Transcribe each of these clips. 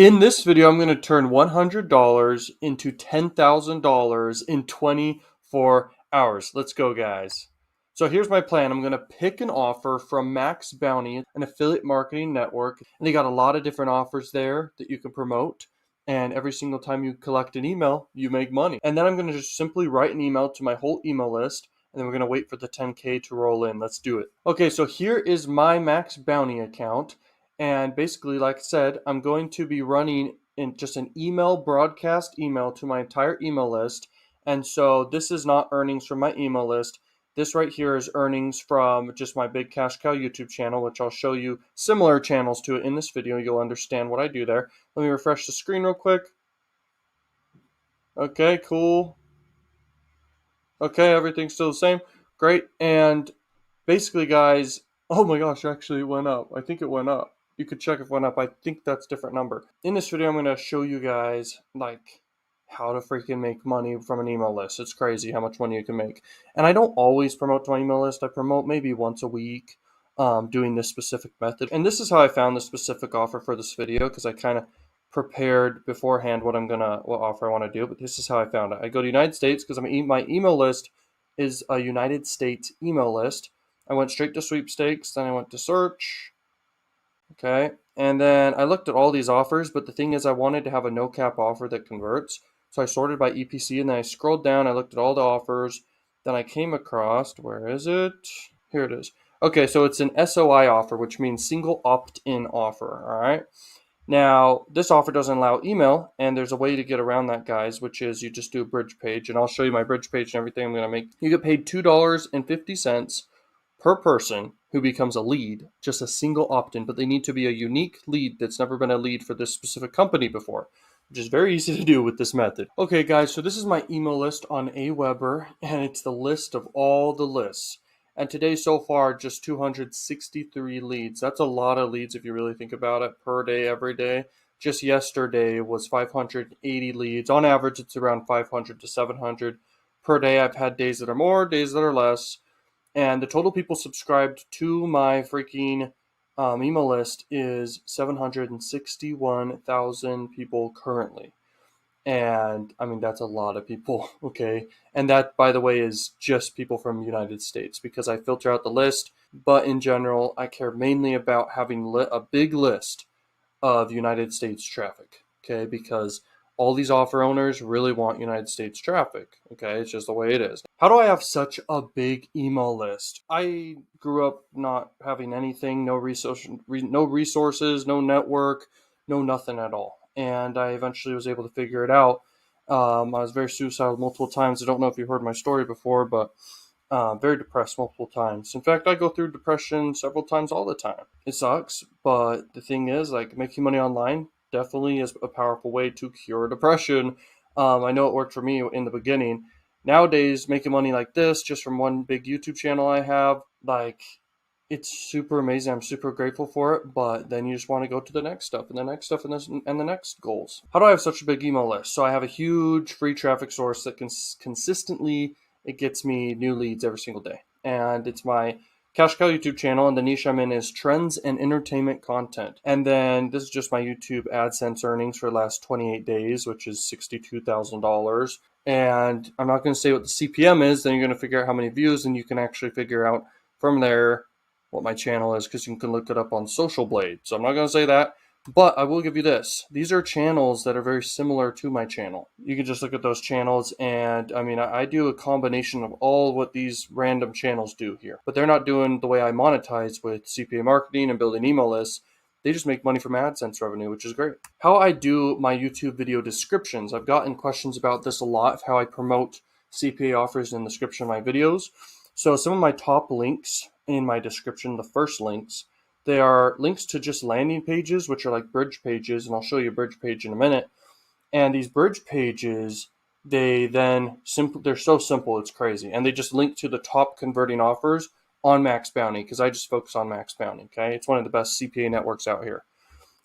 In this video, I'm going to turn $100 into $10,000 in 24 hours. Let's go, guys. So here's my plan. I'm going to pick an offer from Max Bounty, an affiliate marketing network, and they got a lot of different offers there that you can promote. And every single time you collect an email, you make money. And then I'm going to just simply write an email to my whole email list, and then we're going to wait for the 10K to roll in. Let's do it. Okay, so here is my Max Bounty account. And basically, like I said, I'm going to be running in just an email broadcast email to my entire email list. And so this is not earnings from my email list. This right here is earnings from just my Big Cash Cow YouTube channel, which I'll show you similar channels to it in this video. You'll understand what I do there. Let me refresh the screen real quick. Okay, cool. Okay, everything's still the same. Great. And basically, guys, oh my gosh, actually it went up. I think it went up. You could check if it went up. I think that's a different number. In this video, I'm going to show you guys like how to freaking make money from an email list. It's crazy how much money you can make. And I don't always promote to my email list. I promote maybe once a week doing this specific method. And this is how I found the specific offer for this video, because I kind of prepared beforehand what offer I want to do. But this is how I found it. I go to United States because my email list is a United States email list. I went straight to sweepstakes, then I went to search. Okay, and then I looked at all these offers, but the thing is I wanted to have a no cap offer that converts. So I sorted by EPC, and then I scrolled down, I looked at all the offers, then I came across, where is it? Here it is. Okay, so it's an SOI offer, which means single opt-in offer, all right? Now, this offer doesn't allow email, and there's a way to get around that, guys, which is you just do a bridge page, and I'll show you my bridge page and everything I'm going to make. You get paid $2.50 per person who becomes a lead, just a single opt-in, but they need to be a unique lead that's never been a lead for this specific company before, which is very easy to do with this method. Okay, guys, so this is my email list on Aweber, and it's the list of all the lists. And today, so far, just 263 leads. That's a lot of leads if you really think about it, per day, every day. Just yesterday was 580 leads. On average, it's around 500 to 700 per day. I've had days that are more, days that are less. And the total people subscribed to my freaking email list is 761,000 people currently. And I mean, that's a lot of people, okay? And that, by the way, is just people from the United States, because I filter out the list. But in general, I care mainly about having a big list of United States traffic, okay? Because all these offer owners really want United States traffic, okay? It's just the way it is. How do I have such a big email list? I grew up not having anything, no resources, no network, no nothing at all. And I eventually was able to figure it out. I was very suicidal multiple times. I don't know if you've heard my story before, but very depressed multiple times. In fact, I go through depression several times all the time. It sucks, but the thing is, like, making money online definitely is a powerful way to cure depression. I know it worked for me in the beginning. Nowadays, making money like this, just from one big YouTube channel I have, like, it's super amazing. I'm super grateful for it, but then you just want to go to the next stuff and the next stuff and the next goals. How do I have such a big email list? So I have a huge free traffic source that consistently, it gets me new leads every single day. And it's my Cash Cow YouTube channel, and the niche I'm in is trends and entertainment content. And then this is just my YouTube AdSense earnings for the last 28 days, which is $62,000. And I'm not going to say what the CPM is, then you're going to figure out how many views, and you can actually figure out from there what my channel is, because you can look it up on Social Blade. So I'm not going to say that, but I will give you this. These are channels that are very similar to my channel. You can just look at those channels, and I mean, I do a combination of all what these random channels do here, but they're not doing the way I monetize with CPA marketing and building email lists. They just make money from AdSense revenue, which is great. How I do my YouTube video descriptions. I've gotten questions about this a lot, of how I promote CPA offers in the description of my videos. So some of my top links in my description, the first links, they are links to just landing pages, which are like bridge pages, and I'll show you a bridge page in a minute. And these bridge pages, they're so simple, it's crazy. And they just link to the top converting offers on Max Bounty, because I just focus on Max Bounty, okay? It's one of the best CPA networks out here.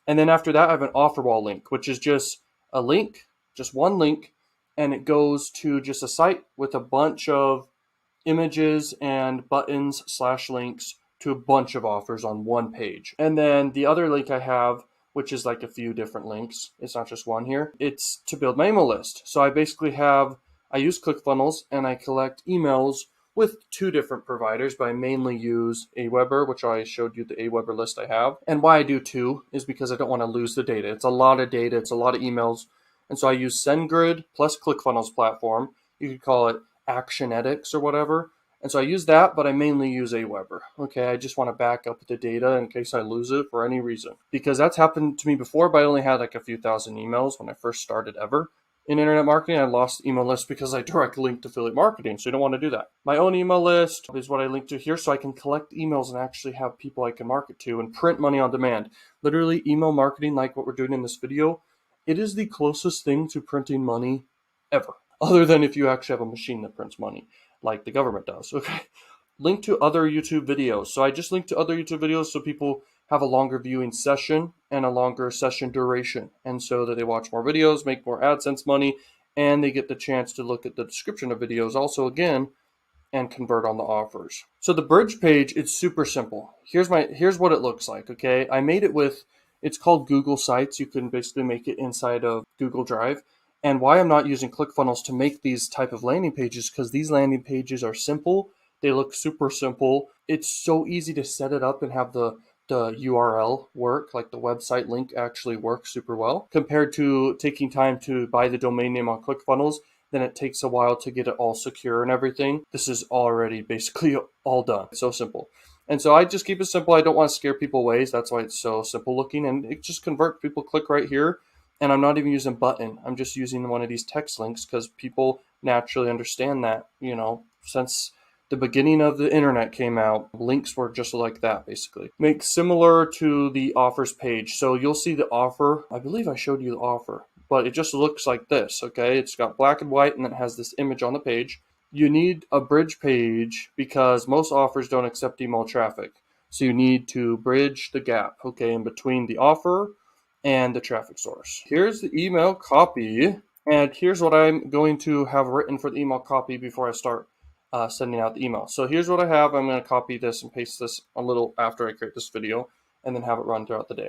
And then after that, I have an offer wall link, which is just a link, just one link, and it goes to just a site with a bunch of images and buttons / links to a bunch of offers on one page. And then the other link I have, which is like a few different links. It's not just one here. It's to build my email list. So I use ClickFunnels and I collect emails with two different providers, but I mainly use Aweber, which I showed you the Aweber list I have. And why I do two is because I don't want to lose the data. It's a lot of data. It's a lot of emails. And so I use SendGrid plus ClickFunnels platform. You could call it Actionetics or whatever. And so I use that, but I mainly use Aweber. Okay, I just want to back up the data in case I lose it for any reason. Because that's happened to me before, but I only had like a few thousand emails when I first started ever. In internet marketing, I lost email list because I direct linked to affiliate marketing, so you don't want to do that. My own email list is what I link to here, so I can collect emails and actually have people I can market to and print money on demand. Literally, email marketing, like what we're doing in this video, it is the closest thing to printing money ever, other than if you actually have a machine that prints money, like the government does. Okay, link to other YouTube videos. So I just link to other YouTube videos so people have a longer viewing session and a longer session duration, and so that they watch more videos, make more AdSense money, and they get the chance to look at the description of videos also again and convert on the offers. So the bridge page, it's super simple. Here's what it looks like. Okay, I made it with, it's called Google Sites. You can basically make it inside of Google Drive. And why I'm not using ClickFunnels to make these type of landing pages, because these landing pages are simple. They look super simple. It's so easy to set it up and have the URL work, like the website link actually works super well, compared to taking time to buy the domain name on ClickFunnels. Then it takes a while to get it all secure and everything. This is already basically all done. It's so simple. And so I just keep it simple. I don't want to scare people away. That's why it's so simple looking, and it just converts. People click right here, and I'm not even using a button. I'm just using one of these text links because people naturally understand that, since the beginning of the internet came out, links were just like that, basically. Make similar to the offers page. So you'll see the offer. I believe I showed you the offer, but it just looks like this, okay? It's got black and white, and then it has this image on the page. You need a bridge page because most offers don't accept email traffic. So you need to bridge the gap, okay, in between the offer and the traffic source. Here's the email copy, and here's what I'm going to have written for the email copy before I start sending out the email. So here's what I have. I'm going to copy this and paste this a little after I create this video and then have it run throughout the day.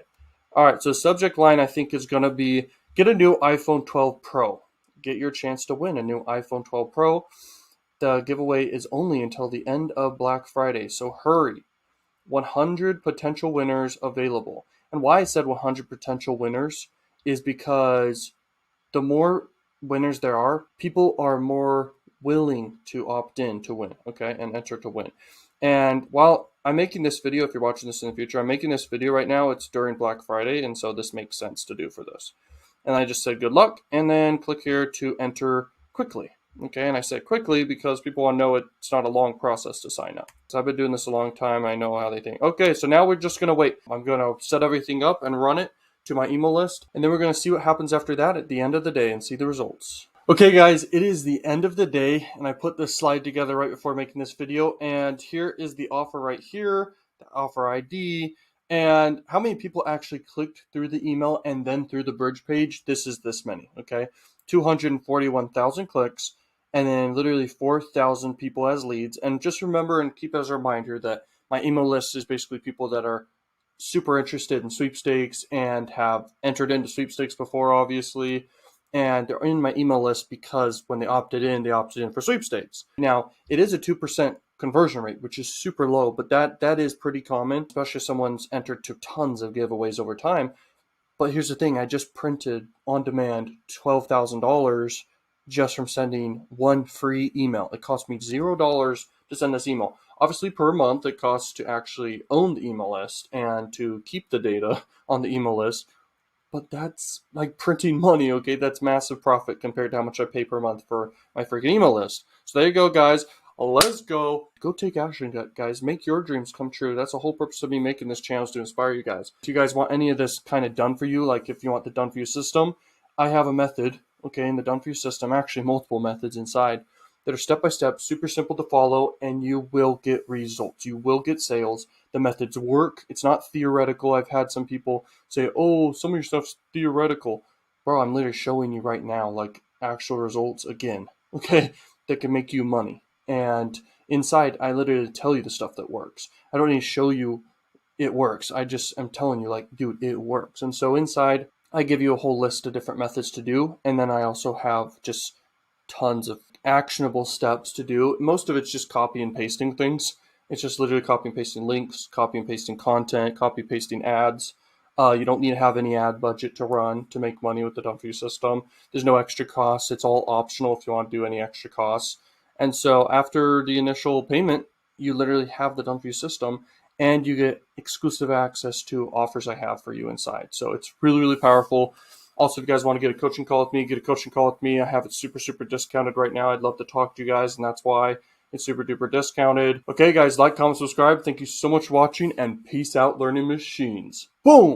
All right, so subject line I think is going to be, get a new iPhone 12 Pro. Get your chance to win a new iPhone 12 Pro. The giveaway is only until the end of Black Friday, so hurry. 100 potential winners available. And why I said 100 potential winners is because the more winners there are, people are more willing to opt in to win, okay, and enter to win. And while I'm making this video, if you're watching this in the future, I'm making this video right now. It's during Black Friday, and so this makes sense to do for this. And I just said good luck, and then click here to enter quickly. Okay, and I said quickly because people want to know it's not a long process to sign up. So I've been doing this a long time. I know how they think. Okay, so now we're just going to wait. I'm going to set everything up and run it to my email list, and then we're going to see what happens after that at the end of the day and see the results. Okay guys, it is the end of the day, and I put this slide together right before making this video, and here is the offer right here, the offer ID, and how many people actually clicked through the email and then through the bridge page. This is this many, okay? 241,000 clicks, and then literally 4,000 people as leads. And just remember and keep as a reminder that my email list is basically people that are super interested in sweepstakes and have entered into sweepstakes before, obviously, and they're in my email list because when they opted in for sweepstakes. Now, it is a 2% conversion rate, which is super low, but that is pretty common, especially if someone's entered to tons of giveaways over time. But here's the thing, I just printed on demand $12,000 just from sending one free email. It cost me $0 to send this email. Obviously, per month, it costs to actually own the email list and to keep the data on the email list. But that's like printing money, okay? That's massive profit compared to how much I pay per month for my freaking email list. So there you go, guys. Let's go. Go take action, guys. Make your dreams come true. That's the whole purpose of me making this channel, is to inspire you guys. If you guys want any of this kind of done for you, like if you want the done for you system, I have a method, okay, in the done for you system, actually multiple methods inside that are step-by-step, super simple to follow, and you will get results. You will get sales. The methods work. It's not theoretical. I've had some people say, oh, some of your stuff's theoretical. Bro, I'm literally showing you right now, like, actual results again, okay, that can make you money. And inside, I literally tell you the stuff that works. I don't need to show you it works. I'm telling you, like, dude, it works. And so inside, I give you a whole list of different methods to do. And then I also have just tons of actionable steps to do. Most of it's just copy and pasting things. It's just literally copy and pasting links, copy and pasting content, copy and pasting ads. You don't need to have any ad budget to run to make money with the Done4You system. There's no extra costs. It's all optional if you want to do any extra costs. And so after the initial payment, you literally have the Done4You system and you get exclusive access to offers I have for you inside. So it's really, really powerful. Also, if you guys want to get a coaching call with me, get a coaching call with me. I have it super, super discounted right now. I'd love to talk to you guys, and that's why it's super duper discounted. Okay, guys, like, comment, subscribe. Thank you so much for watching, and peace out, learning machines. Boom!